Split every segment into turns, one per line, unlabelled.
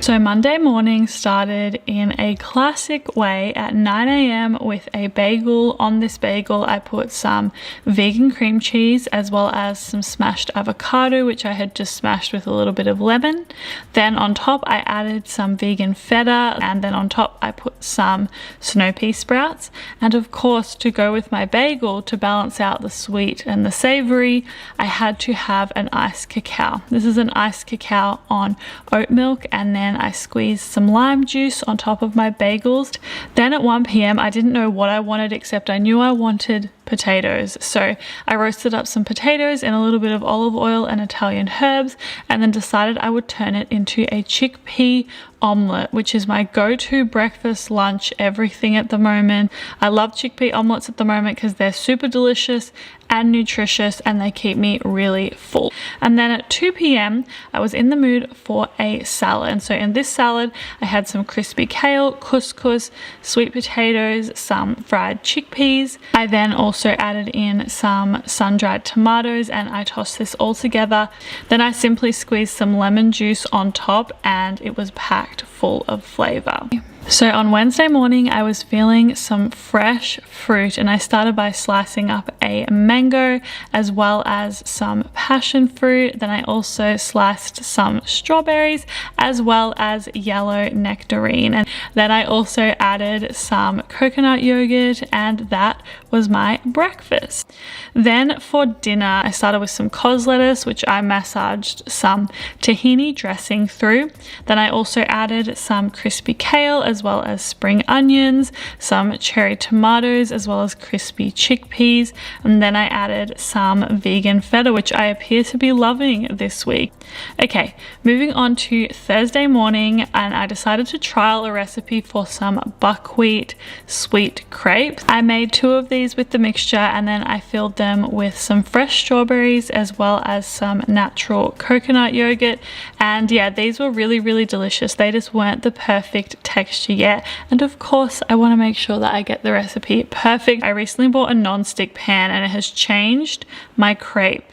So Monday morning started in a classic way at 9 a.m. with a bagel. On this bagel I put some vegan cream cheese as well as some smashed avocado, which I had just smashed with a little bit of lemon. Then on top I added some vegan feta, and then on top I put some snow pea sprouts. And of course, to go with my bagel, to balance out the sweet and the savory, I had to have an iced cacao. This is an iced cacao on oat milk, and then I squeezed some lime juice on top of my bagels. Then at 1 p.m. I didn't know what I wanted, except I knew I wanted potatoes. So I roasted up some potatoes in a little bit of olive oil and Italian herbs, and then decided I would turn it into a chickpea omelet, which is my go-to breakfast, lunch, everything at the moment. I love chickpea omelets at the moment because they're super delicious and nutritious, and they keep me really full. And then at 2 p.m. I was in the mood for a salad. And so in this salad I had some crispy kale, couscous, sweet potatoes, some fried chickpeas. I then also added in some sun-dried tomatoes, and I tossed this all together. Then I simply squeezed some lemon juice on top, and it was packed full of flavor. So on Wednesday morning I was feeling some fresh fruit, and I started by slicing up a mango as well as some passion fruit. Then I also sliced some strawberries as well as yellow nectarine, and then I also added some coconut yogurt, and that was my breakfast. Then for dinner I started with some cos lettuce, which I massaged some tahini dressing through. Then I also added some crispy kale as well as spring onions, some cherry tomatoes as well as crispy chickpeas, and then I added some vegan feta, which I appear to be loving this week. Okay, moving on to Thursday morning, and I decided to trial a recipe for some buckwheat sweet crepes. I made 2 of these with the mixture, and then I filled them with some fresh strawberries as well as some natural coconut yogurt. And yeah, these were really delicious. They just weren't the perfect texture yet, and of course I want to make sure that I get the recipe perfect. I recently bought a non-stick pan, and it has changed my crepe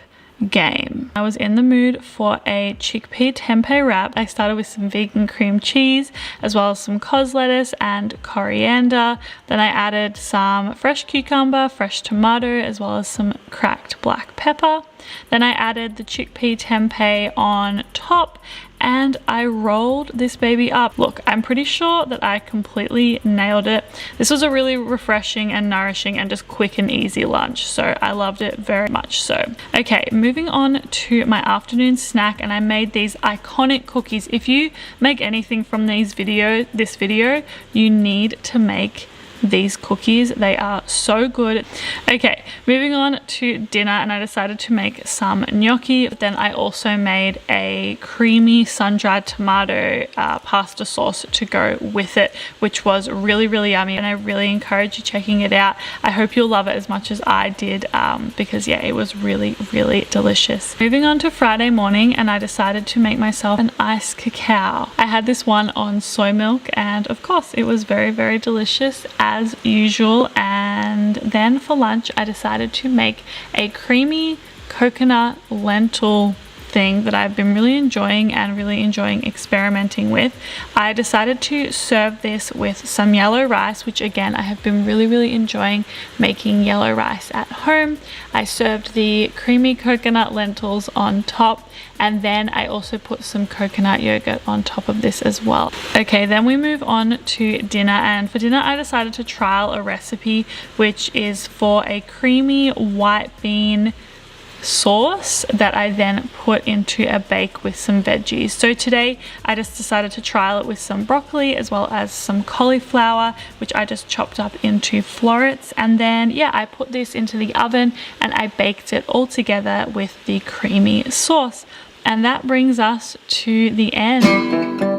game. I was in the mood for a chickpea tempeh wrap. I started with some vegan cream cheese as well as some cos lettuce and coriander. Then I added some fresh cucumber, fresh tomato, as well as some cracked black pepper. Then I added the chickpea tempeh on top, and I rolled this baby up. Look, I'm pretty sure that I completely nailed it. This was a really refreshing and nourishing and just quick and easy lunch, so I loved it very much so. Okay, moving on to my afternoon snack, and I made these iconic cookies. If you make anything from this video, you need to make these cookies. They are so good. Okay, moving on to dinner, and I decided to make some gnocchi, but then I also made a creamy sun-dried tomato pasta sauce to go with it, which was really yummy, and I really encourage you checking it out. I hope you'll love it as much as I did, because yeah, it was really delicious. Moving on to Friday morning, and I decided to make myself an iced cacao. I had this one on soy milk, and of course it was very delicious as usual. And then for lunch I decided to make a creamy coconut lentil thing that I've been really enjoying experimenting with. I decided to serve this with some yellow rice, which again I have been really enjoying making yellow rice at home. I served the creamy coconut lentils on top, and then I also put some coconut yogurt on top of this as well. Okay, then we move on to dinner, and for dinner I decided to trial a recipe which is for a creamy white bean sauce that I then put into a bake with some veggies. So today I just decided to trial it with some broccoli as well as some cauliflower, which I just chopped up into florets, and then yeah, I put this into the oven and I baked it all together with the creamy sauce. And that brings us to the end.